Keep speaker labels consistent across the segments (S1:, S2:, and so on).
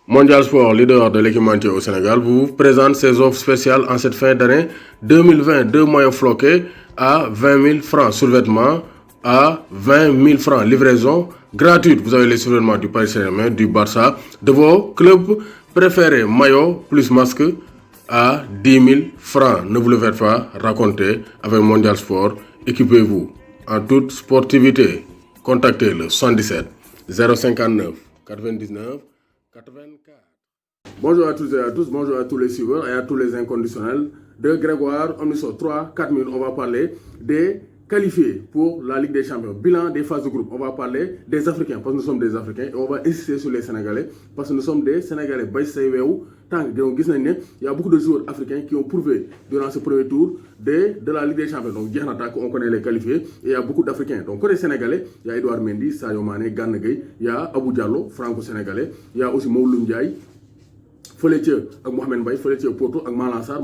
S1: Mondial Sport, leader de l'équipementier au Sénégal, vous présente ses offres spéciales en cette fin d'année 2020. Deux maillots floqués à 20 000 francs, survêtements à 20 000 francs, livraison gratuite. Vous avez les survêtements du Paris Saint-Germain, du Barça, de vos clubs préférés. Maillot plus masque à 10 000 francs. Ne vous le faites pas raconter avec Mondial Sport. Équipez-vous en toute sportivité. Contactez le 77 059 99 84. Bonjour à tous et à tous, bonjour à tous les suiveurs et à tous les inconditionnels de Grégoire. On est sur 3-4 minutes, on va parler des qualifiés pour la Ligue des Champions. Bilan des phases de groupe, on va parler des Africains parce que nous sommes des Africains et on va insister sur les Sénégalais parce que nous sommes des Sénégalais. Il y a beaucoup de joueurs africains qui ont prouvé durant ce premier tour de la Ligue des Champions. Donc, on connaît les qualifiés et il y a beaucoup d'Africains. Donc, côté Sénégalais, il y a Edouard Mendy, Sadio Mané, Gana Gueye, il y a Abou Diallo, franco-sénégalais, il y a aussi Mawlou Ndiaye, Foletia avec Mohamed Mbaye, Foletia Porto avec Malansar,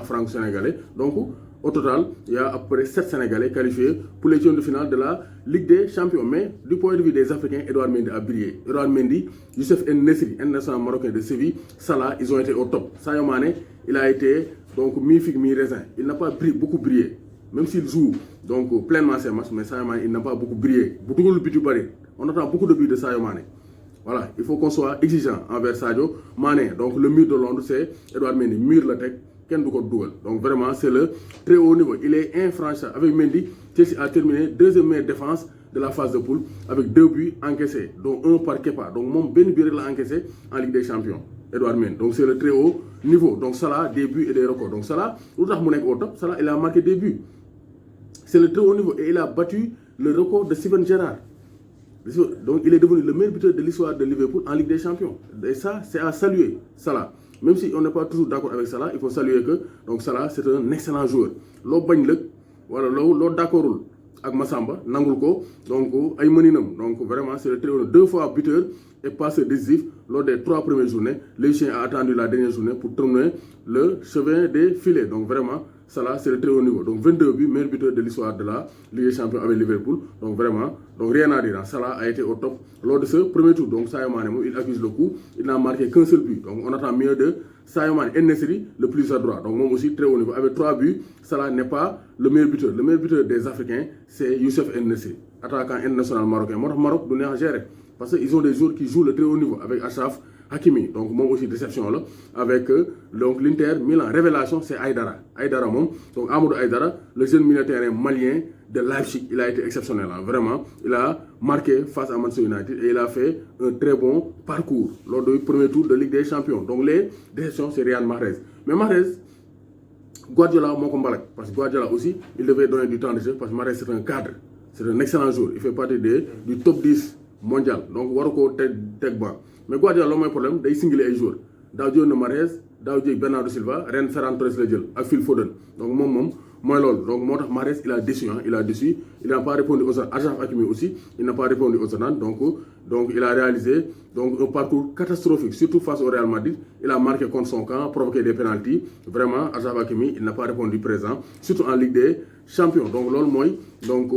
S1: franco-sénégalais. Donc, au total, il y a à peu près 7 Sénégalais qualifiés pour les tours de finale de la Ligue des Champions. Mais du point de vue des Africains, Edouard Mendy a brillé. Edouard Mendy, Youssef En-Nesyri, international marocain de Séville, Salah, ils ont été au top. Sadio Mané, il a été donc mi-figue, mi-raisin. Il n'a pas beaucoup brillé. Même s'il joue donc pleinement ses matchs, mais Sadio Mané, il n'a pas beaucoup brillé. On attend beaucoup de buts de Sadio Mané. Voilà, il faut qu'on soit exigeant envers Sadio Mané. Donc le mur de Londres, c'est Edouard Mendy, mur la tech. Donc vraiment, c'est le très haut niveau. Il est infranchissable. Avec Mendy, Chelsea a terminé deuxième meilleure défense de la phase de poule avec 2 buts encaissés, dont un par Kepa. Donc mon Ben Biré l'a encaissé en Ligue des Champions. Edouard Mendy. Donc c'est le très haut niveau. Donc Salah, des buts et des records. Donc Salah, au top, Salah, il a marqué des buts. C'est le très haut niveau et il a battu le record de Steven Gerrard. Donc il est devenu le meilleur buteur de l'histoire de Liverpool en Ligue des Champions. Et ça, c'est à saluer, Salah. Même si on n'est pas toujours d'accord avec Salah, il faut saluer que donc Salah, c'est un excellent joueur. L'eau voilà, l'eau d'accord avec Massamba, Nangulko, donc Aïmoninam. Donc vraiment, c'est le très haut. 2 fois buteur et passeur décisif lors des 3 premières journées. Les chiens ont attendu la dernière journée pour tourner le chemin des filets. Donc vraiment, Salah, c'est le très haut niveau. Donc 22 buts, meilleur buteur de l'histoire de la Ligue des Champions avec Liverpool. Donc vraiment, donc rien à dire. Salah a été au top lors de ce premier tour. Donc Sadio Mané, il accuse le coup. Il n'a marqué qu'un seul but. Donc on attend mieux de Sadio Mané. En-Nesyri, le plus adroit. Donc moi aussi, très haut niveau. Avec 3 buts, Salah n'est pas le meilleur buteur. Le meilleur buteur des Africains, c'est Youssef En-Nesyri, attaquant international marocain. Maroc, doit gérer. Parce qu'ils ont des joueurs qui jouent le très haut niveau avec Achraf Hakimi. Donc moi aussi déception là avec l'Inter Milan. Révélation, c'est Aïdara. Aïdara donc Amadou Aïdara, le jeune militaire malien de Leipzig, il a été exceptionnel. Hein. Vraiment, il a marqué face à Manchester United et il a fait un très bon parcours lors du premier tour de Ligue des Champions. Donc les déceptions, c'est Riyad Mahrez. Mais Mahrez, Guardiola, mon combat, parce que Guardiola aussi, il devait donner du temps de jeu parce que Mahrez c'est un cadre, c'est un excellent joueur. Il fait partie du top 10 mondial. Donc Waroko Tegba. Mais Guardiola, le problème, il single les joueurs. Daudio Mahrez, Daudio Bernardo Silva, Ren Ferran Torres le et Phil Foden. Donc moi donc Mahrez, il a déçu, hein, il n'a pas répondu aux attentes. Achraf Hakimi aussi, il n'a pas répondu aux attentes. Donc il a réalisé un parcours catastrophique, surtout face au Real Madrid. Il a marqué contre son camp, provoqué des pénaltys. Vraiment, Achraf Hakimi, il n'a pas répondu présent, surtout en Ligue des Champions. Donc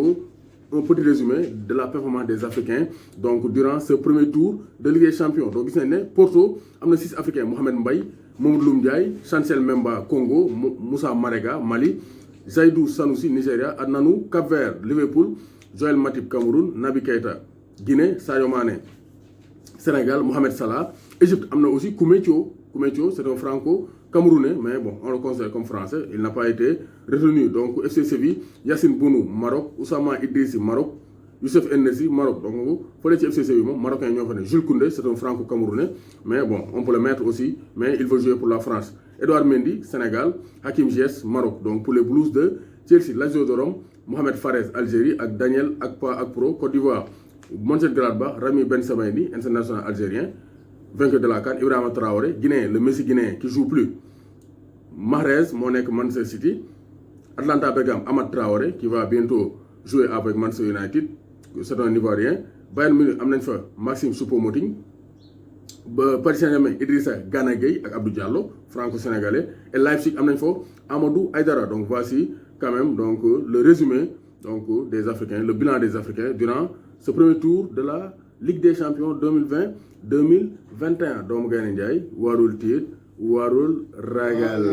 S1: un petit résumé de la performance des Africains donc durant ce premier tour de Ligue des Champions. Donc, vous savez, Porto, il y a 6 Africains, Mohamed Mbaye, Mamadou Ndiaye, Chancel Memba, Congo, Moussa Marega, Mali, Zaidou Sanoussi, Nigeria, Adnanou, Cap-Vert, Liverpool, Joël Matip, Cameroun, Naby Keïta, Guinée, Sadio Mané, Sénégal, Mohamed Salah, Égypte, il y a aussi Koumetio, c'est un franco-camerounais, mais bon, on le considère comme français, il n'a pas été retenu. Donc, FC Séville, Yassine Bounou, Maroc, Oussama Idrissi, Maroc, Youssef En-Nesyri, Maroc. Donc, il faut les FC Séville, Marocain, Jules Koundé, c'est un franco-camerounais, mais bon, on peut le mettre aussi, mais il veut jouer pour la France. Edouard Mendy, Sénégal, Hakim Ziyech, Maroc. Donc, pour les Blues de Chelsea, Lazio de Rome, Mohamed Fares, Algérie, avec Daniel Akpro, Côte d'Ivoire, Mönchengladbach, Rami Ben Sebaini, international algérien, vainqueur de la CAN, Ibrahima Traoré, Guinéen, le Messi guinéen qui ne joue plus. Mahrez, Manchester City, Atlanta Bergame, Amad Traoré, qui va bientôt jouer avec Manchester United, c'est un Ivoirien. Bayern Munich, Maxime Choupo-Moting. Paris Saint-Germain, Idrissa Gana Gueye et Abdou Diallo, franco-sénégalais. Et Leipzig, Amadou Aïdara. Donc voici quand même le résumé des Africains, le bilan des Africains durant ce premier tour de la Ligue des champions 2020-2021 doomu Gaynde Njaay warul tiit warul ragal